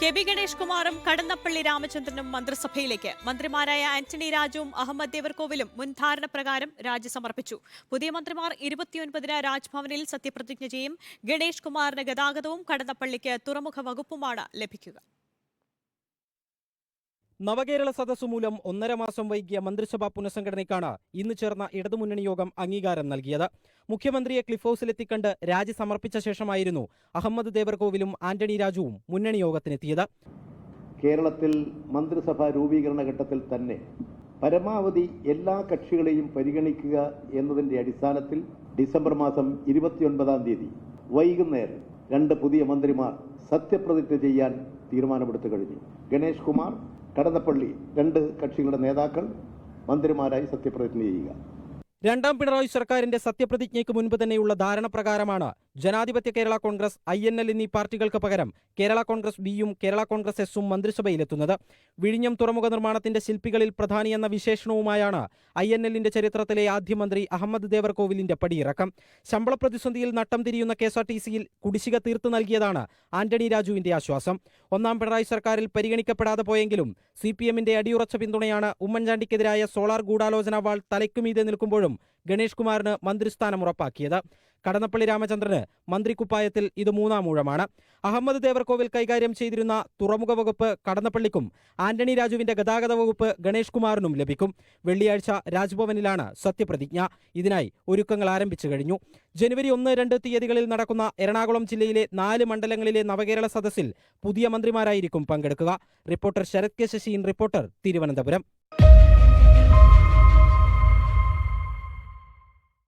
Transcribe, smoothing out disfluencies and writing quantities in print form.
KB. Ganesh കുമാറും കടന്നപ്പള്ളി രാമചന്ദ്രനും മന്ത്രിസഭയിലേക്ക്. മന്ത്രിമാരായ ആന്റണി രാജുവും അഹമ്മദ് ദേവർകോവിലും മുൻധാരണ പ്രകാരം രാജി സമർപ്പിച്ചു. പുതിയ മന്ത്രിമാർ 29-ന് രാജ്ഭവനിൽ സത്യപ്രതിജ്ഞ ചെയ്യും. ഗണേഷ് കുമാറിന് ഗതാഗതവും കടന്നപ്പള്ളിക്ക് തുറമുഖ വകുപ്പുമാണ് ലഭിക്കുക. നവകേരള സദസ്സു മൂലം 1.5 മാസം വൈകിയ മന്ത്രിസഭാ പുനഃസംഘടനയ്ക്കാണ് ഇന്ന് ചേർന്ന ഇടതുമുന്നണി യോഗം അംഗീകാരം നൽകിയത്. മുഖ്യമന്ത്രിയെ ക്ലിഫ് ഹൌസിലെത്തിക്കണ്ട് രാജി സമർപ്പിച്ച ശേഷമായിരുന്നു അഹമ്മദ് ദേവർകോവിലും ആന്റണി രാജുവും മുന്നണി യോഗത്തിനെത്തിയത്. കേരളത്തിൽ മന്ത്രിസഭാ രൂപീകരണ ഘട്ടത്തിൽ തന്നെ പരമാവധി എല്ലാ കക്ഷികളെയും പരിഗണിക്കുക എന്നതിന്റെ അടിസ്ഥാനത്തിൽ ഡിസംബർ മാസം 29-ാം തീയതി വൈകുന്നേരം 2 പുതിയ മന്ത്രിമാർ സത്യപ്രതിജ്ഞ ചെയ്യാൻ തീരുമാനമെടുത്തു കഴിഞ്ഞു. ഗണേഷ് കുമാർ, കടന്നപ്പള്ളി 2 കക്ഷികളുടെ നേതാക്കൾ മന്ത്രിമാരായി സത്യപ്രതിജ്ഞ ചെയ്യുക. രണ്ടാം പിണറായി സർക്കാരിന്റെ സത്യപ്രതിജ്ഞയ്ക്ക് മുൻപ് തന്നെയുള്ള ധാരണ പ്രകാരമാണ് ജനാധിപത്യ കേരള കോൺഗ്രസ്, INL എന്നീ പാർട്ടികൾക്ക് പകരം കേരള കോൺഗ്രസ് ബിയും കേരള കോൺഗ്രസ് എസും മന്ത്രിസഭയിലെത്തുന്നത്. വിഴിഞ്ഞം തുറമുഖ നിർമ്മാണത്തിന്റെ ശില്പികളിൽ പ്രധാനി എന്ന വിശേഷണവുമായാണ് INLന്റെ ചരിത്രത്തിലെ ആദ്യ മന്ത്രി അഹമ്മദ് ദേവർകോവിലിന്റെ പടിയിറക്കം. ശമ്പള പ്രതിസന്ധിയിൽ നട്ടം തിരിയുന്ന KSRTCയിൽ കുടിശ്ശിക തീർത്തു നൽകിയതാണ് ആന്റണി രാജുവിന്റെ ആശ്വാസം. ഒന്നാം പിണറായി സർക്കാരിൽ പരിഗണിക്കപ്പെടാതെ പോയെങ്കിലും CPMന്റെ അടിയുറച്ച പിന്തുണയാണ് ഉമ്മൻചാണ്ടിക്കെതിരായ സോളാർ ഗൂഢാലോചന വാൾ തലയ്ക്കുമീതെ നിൽക്കുമ്പോഴും ഗണേഷ് കുമാറിന് മന്ത്രിസ്ഥാനം ഉറപ്പാക്കിയത്. കടന്നപ്പള്ളി രാമചന്ദ്രന് മന്ത്രിക്കുപ്പായത്തിൽ ഇത് 3-ാം ഊഴമാണ്. അഹമ്മദ് ദേവർകോവിൽ കൈകാര്യം ചെയ്തിരുന്ന തുറമുഖ വകുപ്പ് കടന്നപ്പള്ളിക്കും ആന്റണി രാജുവിന്റെ ഗതാഗത വകുപ്പ് ഗണേഷ് കുമാറിനും ലഭിക്കും. വെള്ളിയാഴ്ച രാജ്ഭവനിലാണ് സത്യപ്രതിജ്ഞ. ഇതിനായി ഒരുക്കങ്ങൾ ആരംഭിച്ചു കഴിഞ്ഞു. ജനുവരി 1-2 തീയതികളിൽ നടക്കുന്ന എറണാകുളം ജില്ലയിലെ 4 മണ്ഡലങ്ങളിലെ നവകേരള സദസ്സിൽ പുതിയ മന്ത്രിമാരായിരിക്കും പങ്കെടുക്കുക. Reporter Sarath K Shasheen, reporter, Thiruvananthapuram.